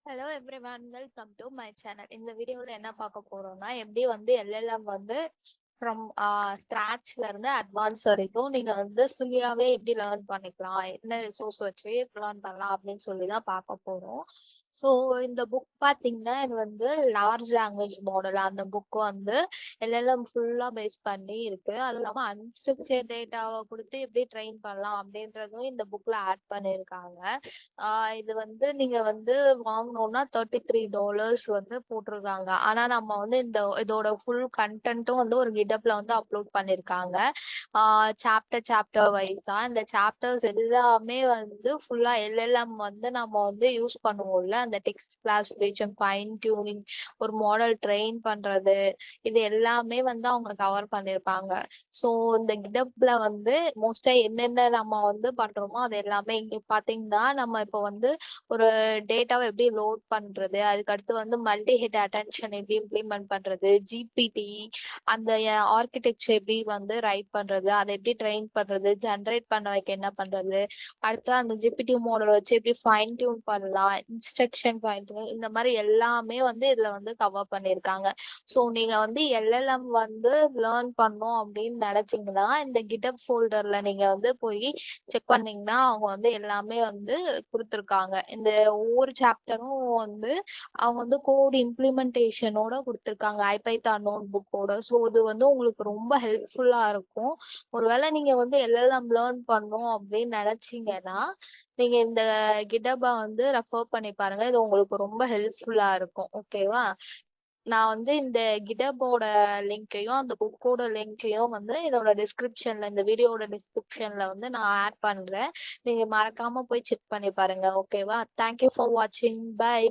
Hello everyone, welcome to my channel. இந்த வீடியோவில் என்ன பார்க்க போறோம்னா, எப்படி வந்து எல்எல்எம் வந்து ஃப்ரம் ஸ்க்ராட்ச்ல இருந்து அட்வான்ஸ் வரைக்கும் நீங்க வந்து ஃப்ரீயாவே எப்படி லேர்ன் பண்ணிக்கலாம், என்ன ரிசோர்ஸ் வச்சு லேர்ன் பண்ணலாம் அப்படின்னு சொல்லி தான் பார்க்க போறோம். ஸோ இந்த புக் பார்த்தீங்கன்னா, இது வந்து லார்ஜ் லாங்குவேஜ் மாடல். அந்த புக் வந்து எல்எல்எம் ஃபுல்லா பேஸ் பண்ணி இருக்கு. அது இல்லாமல் அன்ஸ்ட்ரக்சர் டேட்டாவை கொடுத்து எப்படி ட்ரெயின் பண்ணலாம் அப்படின்றதும் இந்த புக்ல ஆட் பண்ணியிருக்காங்க. இது வந்து நீங்க வந்து வாங்கணும்னா $33 வந்து போட்டிருக்காங்க. ஆனா நம்ம வந்து இதோட ஃபுல் கண்டென்ட்டும் வந்து ஒரு கிட்டப்ல வந்து அப்லோட் பண்ணிருக்காங்க. சாப்டர் வைஸா இந்த சாப்டர்ஸ் எல்லாமே வந்து ஃபுல்லா எல்எல்எம் வந்து நம்ம வந்து யூஸ் பண்ணுவோம்ல, அந்த டெக்ஸ்ட் கிளாசிஃபிகேஷன், ஃபைன் டியூனிங், ஒரு மாடல் ட்ரெயின் பண்றது, இது எல்லாமே வந்து அவங்க கவர் பண்ணிருப்பாங்க. ஸோ இந்த கிட்டப்ல வந்து மோஸ்டா என்னென்ன நம்ம வந்து பண்றோமோ அது எல்லாமே இங்க பாத்தீங்கன்னா, நம்ம இப்போ வந்து ஒரு டேட்டாவை எப்படி லோட் பண்றது, அதுக்கு அடுத்து வந்து மல்டி ஹெட் அட்டென்ஷன் எப்படி இம்ப்ளிமெண்ட் பண்றது, ஜிபிடி அந்த ஆர்கிடெக்சர் எப்படி வந்து ரைட் பண்றது, அதை எப்படி ட்ரெயின் பண்றது, ஜென்ரேட் பண்ண வைக்க என்ன பண்றது, அடுத்து அந்த ஜிபிடி மாடல் வச்சு எப்படி ஃபைன் டியூன் பண்ணலாம், இன்ஸ்ட்ரக்ஷன் ஃபைன் டியூன், இந்த மாதிரி எல்லாமே வந்து இதுல வந்து கவர் பண்ணிருக்காங்க. ஸோ நீங்க வந்து எல்எல்எம் வந்து லேர்ன் பண்ணோம் அப்படின்னு நினைச்சீங்கன்னா, இந்த கிட்டப் ஃபோல்டர்ல நீங்க வந்து போய் செக் பண்ணீங்கன்னா அவங்க வந்து எல்லாமே வந்து கொடுத்துருக்காங்க. இந்த ஒவ்வொரு சாப்டரும் வந்து அவங்க வந்து கோட் இம்ப்ளிமெண்டேஷனோட கொடுத்துருக்காங்க, ஐபைத்தான் நோட் புக்கோட. ஸோ இது வந்து உங்களுக்கு ரொம்ப ஹெல்ப்ஃபுல்லா இருக்கும். ஒருவேளை நீங்க வந்து எல்எல்எம் லேர்ன் பண்ணோம் அப்படின்னு நினைச்சீங்கன்னா, நீங்க இந்த கிட்டபா வந்து ரெஃபர் பண்ணி பாருங்க. இது உங்களுக்கு ரொம்ப ஹெல்ப்ஃபுல்லா இருக்கும். ஓகேவா? நான் வந்து இந்த கிட்டபோட லிங்கையும் அந்த புக்கோட லிங்கையும் வந்து இதோட டிஸ்கிரிப்ஷன்ல, இந்த வீடியோட டிஸ்கிரிப்ஷன்ல வந்து நான் ஆட் பண்றேன். நீங்க மறக்காம போய் செக் பண்ணி பாருங்க. ஓகேவா? தேங்க்யூ ஃபார் வாட்சிங். பை.